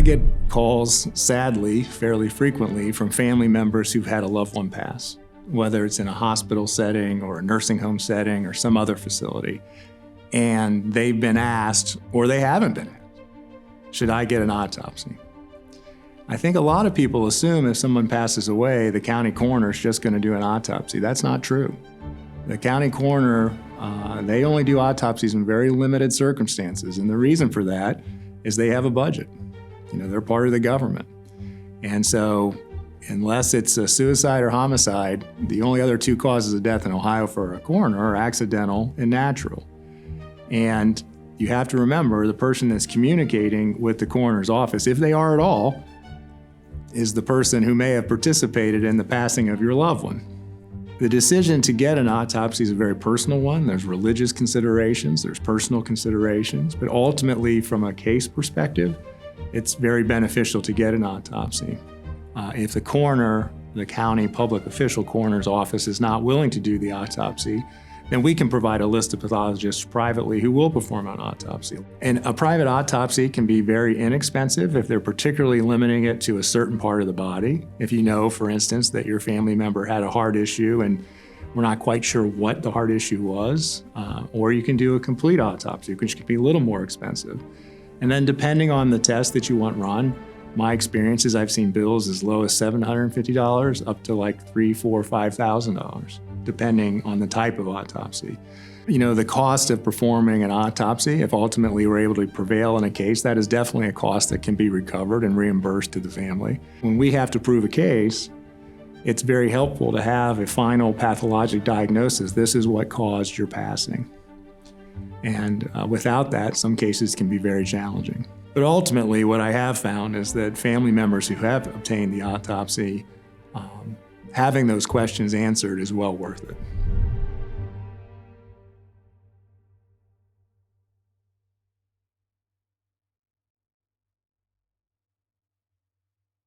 I get calls, sadly, fairly frequently from family members who've had a loved one pass, whether it's in a hospital setting or a nursing home setting or some other facility. And they've been asked, or they haven't been asked, should I get an autopsy? I think a lot of people assume if someone passes away, the county coroner is just going to do an autopsy. That's not true. The county coroner, they only do autopsies in very limited circumstances. And the reason for that is they have a budget. They're part of the government. And so unless it's a suicide or homicide, the only other two causes of death in Ohio for a coroner are accidental and natural. And you have to remember the person that's communicating with the coroner's office, if they are at all, is the person who may have participated in the passing of your loved one. The decision to get an autopsy is a very personal one. There's religious considerations, there's personal considerations, but ultimately from a case perspective, it's very beneficial to get an autopsy. If the coroner, the county public official coroner's office is not willing to do the autopsy, then we can provide a list of pathologists privately who will perform an autopsy. And a private autopsy can be very inexpensive if they're particularly limiting it to a certain part of the body. If you know, for instance, that your family member had a heart issue and we're not quite sure what the heart issue was, or you can do a complete autopsy, which can be a little more expensive. And then depending on the test that you want run, my experience is I've seen bills as low as $750 up to like $3,000, $4,000, $5,000. Depending on the type of autopsy. The cost of performing an autopsy, if ultimately we're able to prevail in a case, that is definitely a cost that can be recovered and reimbursed to the family. When we have to prove a case, it's very helpful to have a final pathologic diagnosis. This is what caused your passing. And without that, some cases can be very challenging. But ultimately, what I have found is that family members who have obtained the autopsy, having those questions answered is well worth it.